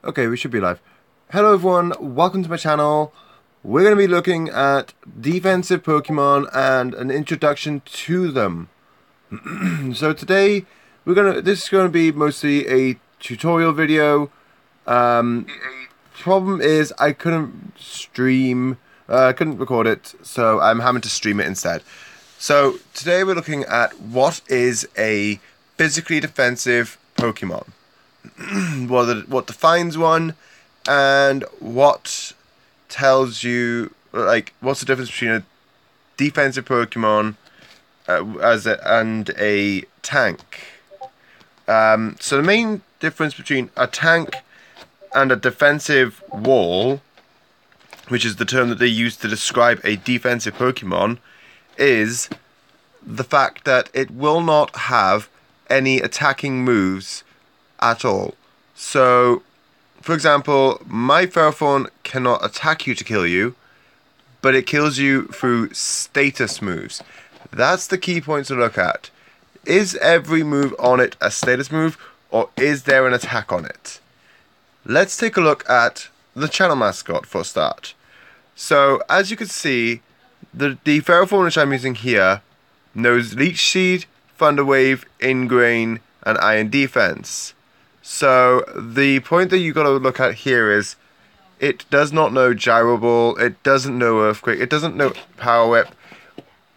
Okay, we should be live. Hello everyone, welcome to my channel. We're going to be looking at defensive Pokemon and an introduction to them. So today, this is going to be mostly a tutorial video. Problem is I couldn't couldn't record it, so I'm having to stream it instead. So today we're looking at what is a physically defensive Pokemon. What defines one, and what tells you, like, what's the difference between a defensive Pokemon and a tank. So the main difference between a tank and a defensive wall, which is the term that they use to describe a defensive Pokemon, is the fact that it will not have any attacking moves at all. So, for example, my Ferrothorn cannot attack you to kill you, but it kills you through status moves. That's the key point to look at. Is every move on it a status move, or is there an attack on it? Let's take a look at the channel mascot for a start. So, as you can see, the Ferrothorn which I'm using here knows Leech Seed, Thunder Wave, Ingrain, and Iron Defense. So the point that you got to look at here is it does not know Gyro Ball, it doesn't know Earthquake, it doesn't know Power Whip.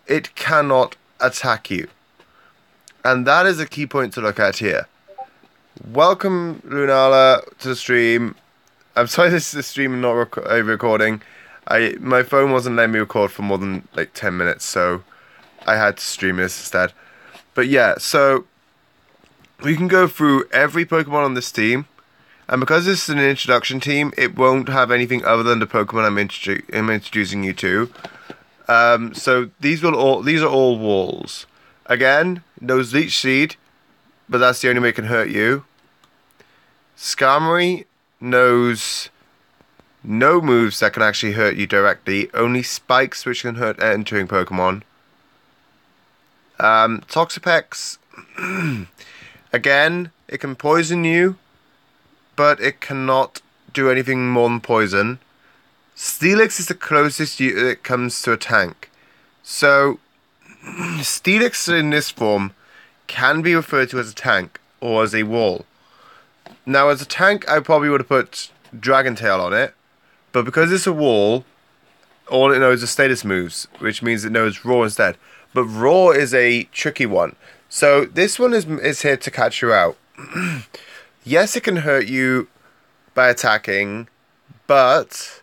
It cannot attack you. And that is a key point to look at here. Welcome, Lunala, to the stream. I'm sorry this is a stream and not a recording. My phone wasn't letting me record for more than like 10 minutes, so I had to stream this instead. But yeah, so we can go through every Pokemon on this team, and because this is an introduction team, it won't have anything other than the Pokemon I'm introducing you to. So these are all walls. Again, knows Leech Seed, but that's the only way it can hurt you. Skarmory knows no moves that can actually hurt you directly, only spikes which can hurt entering Pokemon. Toxapex, again, it can poison you, but it cannot do anything more than poison. Steelix is the closest it comes to a tank. So, Steelix in this form can be referred to as a tank or as a wall. Now, as a tank, I probably would have put Dragon Tail on it, but because it's a wall, all it knows is status moves, which means it knows Roar instead. But Roar is a tricky one. So this one is here to catch you out. Yes, it can hurt you by attacking, but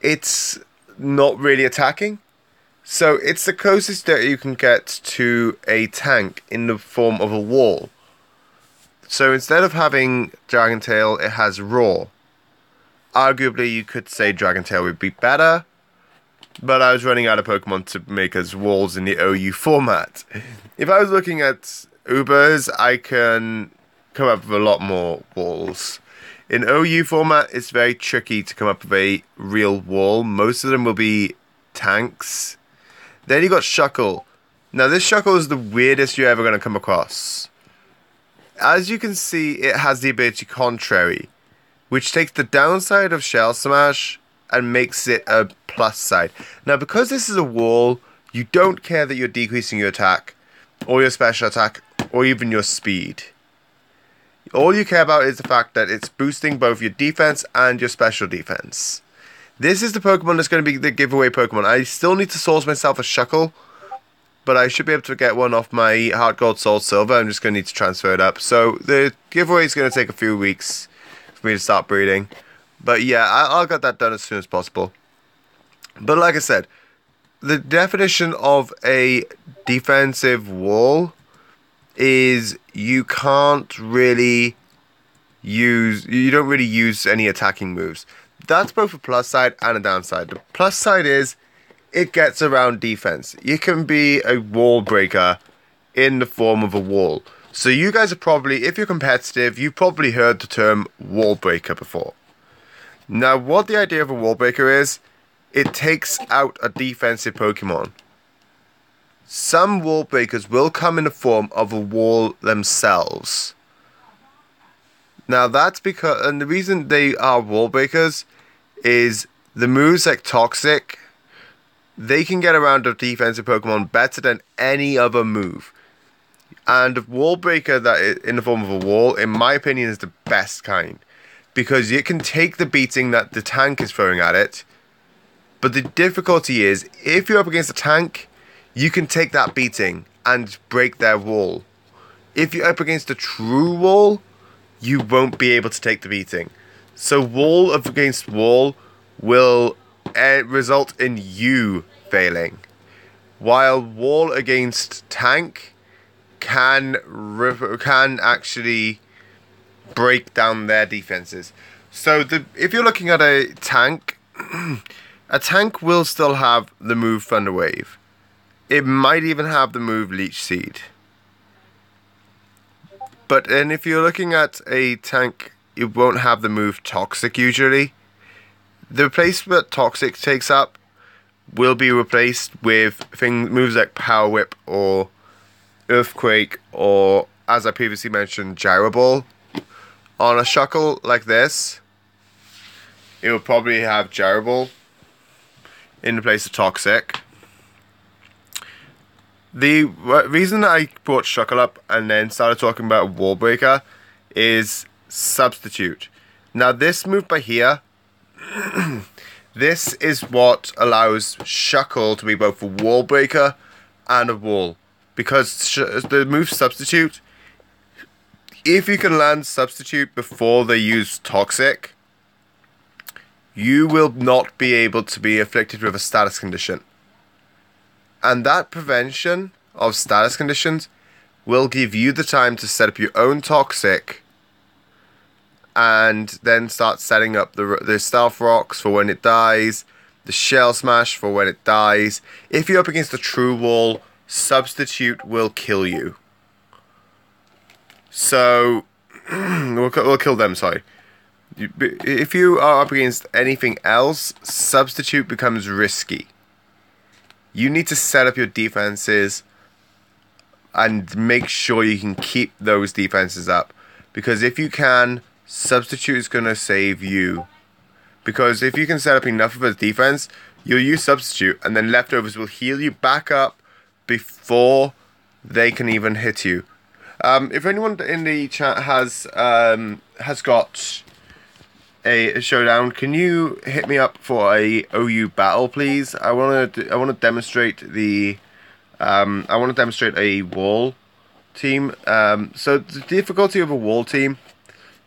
it's not really attacking. So it's the closest that you can get to a tank in the form of a wall. So instead of having Dragon Tail, it has Roar. Arguably, you could say Dragon Tail would be better, but I was running out of Pokemon to make as walls in the OU format. If I was looking at Ubers, I can come up with a lot more walls. In OU format, it's very tricky to come up with a real wall. Most of them will be tanks. Then you got Shuckle. Now this Shuckle is the weirdest you're ever going to come across. As you can see, it has the ability Contrary, which takes the downside of Shell Smash and makes it a plus side. Now, because this is a wall, you don't care that you're decreasing your attack, or your special attack, or even your speed. All you care about is the fact that it's boosting both your defense and your special defense. This is the Pokemon that's going to be the giveaway Pokemon. I still need to source myself a Shuckle, but I should be able to get one off my Heart Gold Soul Silver. I'm just going to need to transfer it up. So the giveaway is going to take a few weeks for me to start breeding. But yeah, I'll get that done as soon as possible. But like I said, the definition of a defensive wall is you don't really use any attacking moves. That's both a plus side and a downside. The plus side is it gets around defense. You can be a wall breaker in the form of a wall. So you guys are probably, if you're competitive, you've probably heard the term wall breaker before. Now, what the idea of a wall breaker is, it takes out a defensive Pokemon. Some wall breakers will come in the form of a wall themselves. Now that's because, and the reason they are wall breakers is the moves like Toxic, they can get around a defensive Pokemon better than any other move. And a wall breaker that is in the form of a wall, in my opinion, is the best kind. Because it can take the beating that the tank is throwing at it. But the difficulty is, if you're up against a tank, you can take that beating and break their wall. If you're up against a true wall, you won't be able to take the beating. So wall up against wall will result in you failing. While wall against tank can actually break down their defenses. So if you're looking at a tank, a tank will still have the move Thunder Wave. It might even have the move Leech Seed. But then if you're looking at a tank, it won't have the move Toxic usually. The place that Toxic takes up will be replaced with moves like Power Whip or Earthquake or, as I previously mentioned, Gyro Ball. On a Shuckle like this, it will probably have Gyro Ball in the place of Toxic. The reason that I brought Shuckle up and then started talking about Wall Breaker is Substitute. Now this move by here, this is what allows Shuckle to be both a Wall Breaker and a wall. Because the move Substitute, if you can land Substitute before they use Toxic, you will not be able to be afflicted with a status condition. And that prevention of status conditions will give you the time to set up your own Toxic and then start setting up the Stealth Rocks for when it dies, the Shell Smash for when it dies. If you're up against a true wall, Substitute will kill you. So, we'll kill them, sorry. If you are up against anything else, Substitute becomes risky. You need to set up your defenses and make sure you can keep those defenses up. Because if you can, Substitute is going to save you. Because if you can set up enough of a defense, you'll use Substitute and then Leftovers will heal you back up before they can even hit you. If anyone in the chat has got a showdown, can you hit me up for a OU battle, please? I want to demonstrate the I want to demonstrate a wall team. So the difficulty of a wall team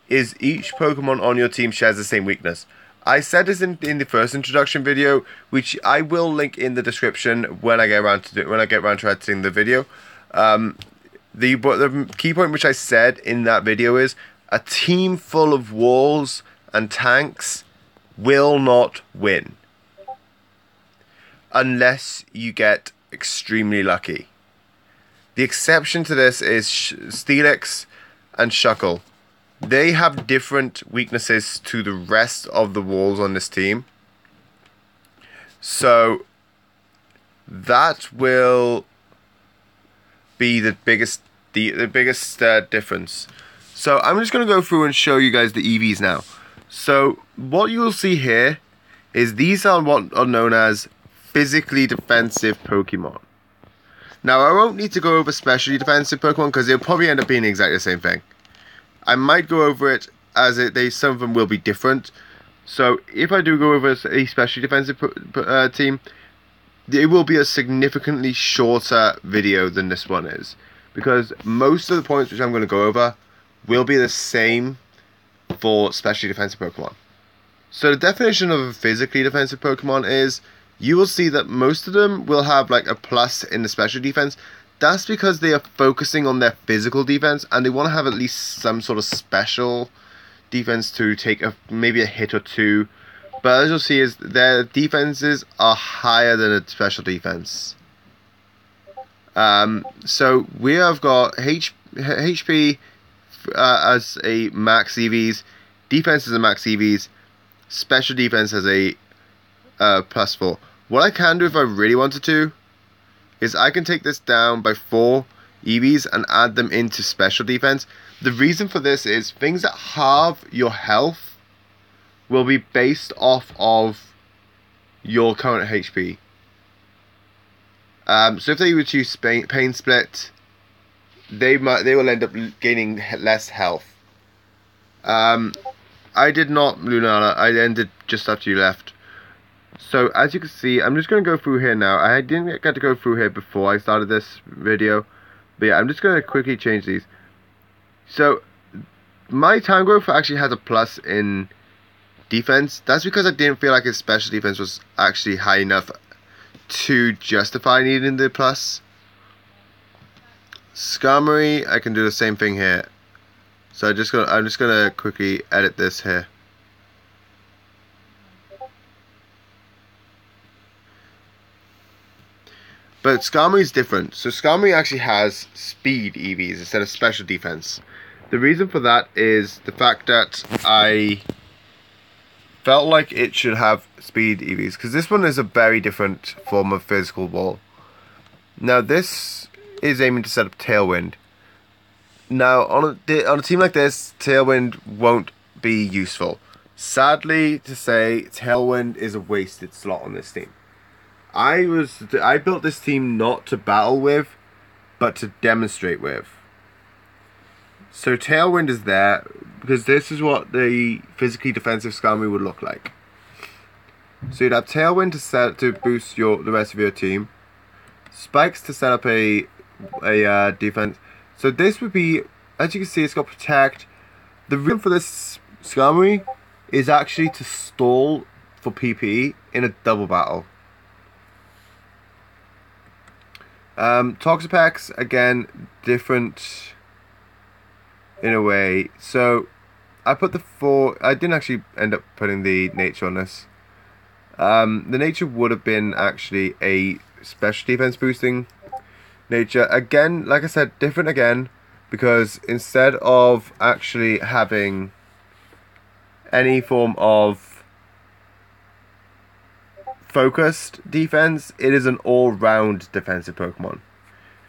is each Pokemon on your team shares the same weakness. I said this in the first introduction video, which I will link in the description when I get around to editing the video. The key point which I said in that video is a team full of walls and tanks will not win unless you get extremely lucky. The exception to this is Steelix and Shuckle. They have different weaknesses to the rest of the walls on this team. So that will be the biggest difference. So I'm just going to go through and show you guys the EVs now. So what you will see here is these are what are known as physically defensive Pokemon. Now I won't need to go over specially defensive Pokemon because they'll probably end up being exactly the same thing. I might go over it as some of them will be different. So if I do go over a specially defensive team, it will be a significantly shorter video than this one is. Because most of the points which I'm going to go over will be the same for specially defensive Pokemon. So the definition of a physically defensive Pokemon is, you will see that most of them will have like a plus in the special defense. That's because they are focusing on their physical defense and they want to have at least some sort of special defense to take maybe a hit or two. But as you'll see, is their defenses are higher than a special defense. So we have got HP as a max EVs, defense as a max EVs, special defense as a +4. What I can do if I really wanted to is I can take this down by 4 EVs and add them into special defense. The reason for this is things that halve your health will be based off of your current HP. So if they were to use Pain Split, they will end up gaining less health. I did not, Lunala. I ended just after you left. So as you can see, I'm just going to go through here now. I didn't get to go through here before I started this video. But yeah, I'm just going to quickly change these. So my time growth actually has a plus in defense. That's because I didn't feel like his special defense was actually high enough to justify needing the plus. Skarmory, I can do the same thing here. So I'm just gonna quickly edit this here. But Skarmory is different. So Skarmory actually has speed EVs instead of special defense. The reason for that is the fact that I felt like it should have speed EVs, because this one is a very different form of physical wall. Now this is aiming to set up Tailwind. Now on a team like this, Tailwind won't be useful. Sadly to say, Tailwind is a wasted slot on this team. I built this team not to battle with, but to demonstrate with. So Tailwind is there because this is what the physically defensive Skarmory would look like. So you'd have Tailwind to boost the rest of your team, Spikes to set up a defense. So this would be, as you can see, it's got Protect. The reason for this Skarmory is actually to stall for PP in a double battle. Toxapex, again, different in a way. So I put I didn't actually end up putting the nature on this. The nature would have been actually a special defense boosting nature. Again, like I said, different again, because instead of actually having any form of focused defense, it is an all-round defensive Pokemon.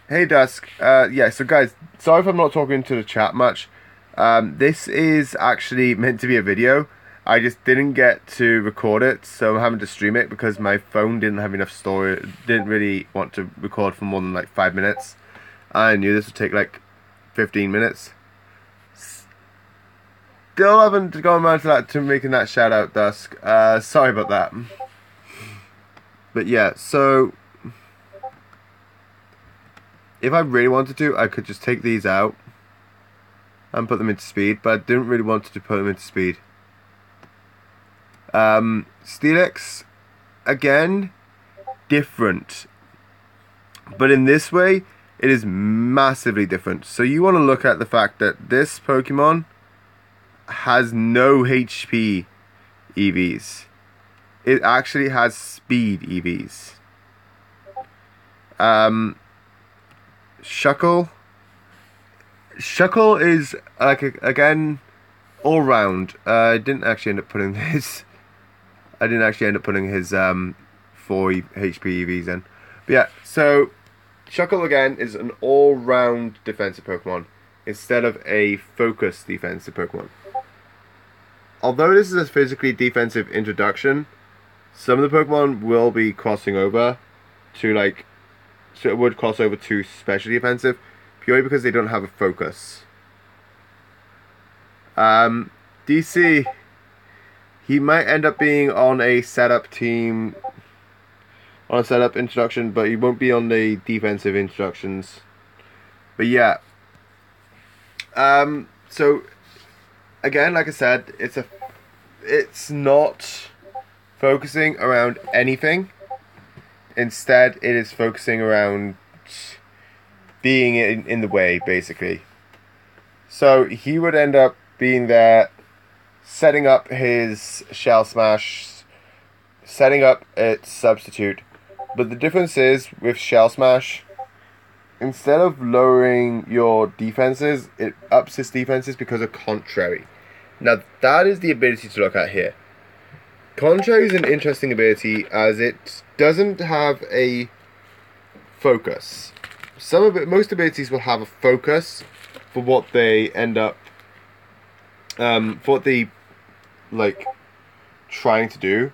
Hey Dusk, yeah, so guys, sorry if I'm not talking to the chat much. This is actually meant to be a video. I just didn't get to record it, so I'm having to stream it because my phone didn't have enough storage. Didn't really want to record for more than like 5 minutes. I knew this would take like 15 minutes. Still haven't gone around to making that shout out, Dusk. Sorry about that. But yeah, so if I really wanted to, I could just take these out and put them into speed, but I didn't really want to put them into speed. Steelix, again, different, but in this way it is massively different. So you want to look at the fact that this Pokemon has no HP EVs. It actually has speed EVs. Shuckle is like again all round. I didn't actually end up putting his 4 HP EVs in. But yeah, so Shuckle again is an all round defensive Pokemon instead of a focused defensive Pokemon. Although this is a physically defensive introduction, some of the Pokemon will be crossing over to so it would cross over to special defensive purely because they don't have a focus. DC, he might end up being on a setup team, on a setup introduction, but he won't be on the defensive introductions. But yeah. So again, like I said, it's not focusing around anything. Instead, it is focusing around being in the way, basically. So he would end up being there, setting up his Shell Smash, setting up its substitute. But the difference is, with Shell Smash, instead of lowering your defenses, it ups its defenses because of Contrary. Now, that is the ability to look at here. Contrary is an interesting ability as it doesn't have a focus. most abilities will have a focus for what they end up, for what they like trying to do.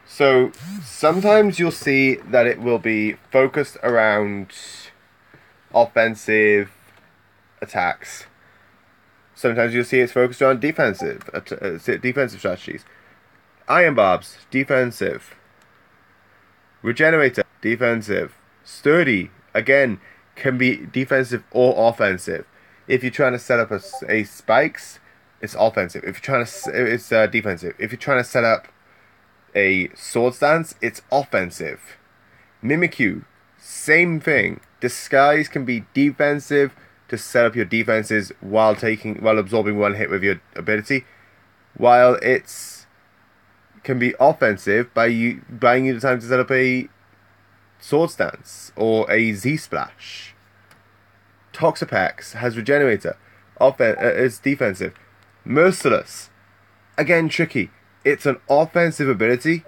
So sometimes you'll see that it will be focused around offensive attacks. Sometimes you'll see it's focused on defensive strategies. Iron Barbs, defensive. Regenerator, defensive. Sturdy, again, can be defensive or offensive. If you're trying to set up a spikes, it's offensive. If you're trying to, it's defensive. If you're trying to set up a sword stance, it's offensive. Mimikyu, same thing. Disguise can be defensive to set up your defenses while absorbing one hit with your ability, while it's can be offensive by buying you the time to set up a sword stance or a Z splash. Toxapex has regenerator, it's defensive. Merciless, again tricky. It's an offensive ability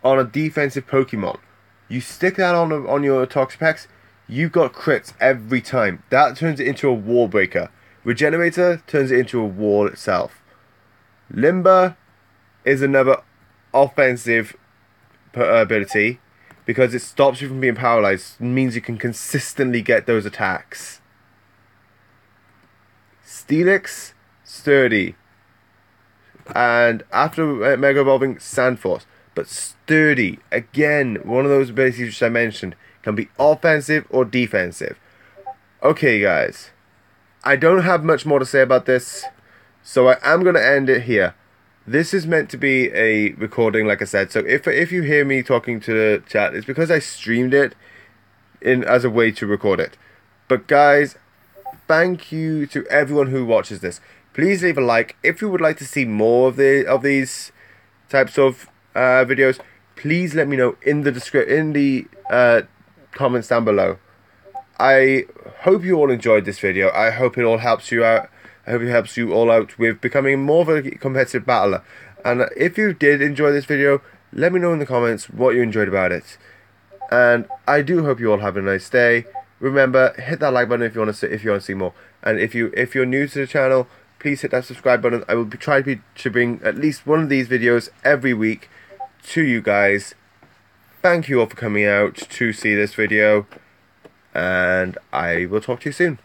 on a defensive Pokemon. You stick that on your Toxapex, you've got crits every time. That turns it into a wall breaker. Regenerator turns it into a wall itself. Limber is another offensive ability because it stops you from being paralyzed. It means you can consistently get those attacks. Steelix, sturdy. And after Mega Evolving, Sand Force. But sturdy, again, one of those abilities which I mentioned, can be offensive or defensive. Okay, guys. I don't have much more to say about this, so I am going to end it here. This is meant to be a recording, like I said, so if you hear me talking to the chat, it's because I streamed it as a way to record it. But guys, thank you to everyone who watches this. Please leave a like. If you would like to see more of these types of videos, please let me know in the comments down below. I hope you all enjoyed this video. I hope it all helps you out. I hope it helps you all out with becoming more of a competitive battler. And if you did enjoy this video, let me know in the comments what you enjoyed about it. And I do hope you all have a nice day. Remember, hit that like button if you want to see more. And if you're new to the channel, please hit that subscribe button. I will try to bring at least one of these videos every week to you guys. Thank you all for coming out to see this video, and I will talk to you soon.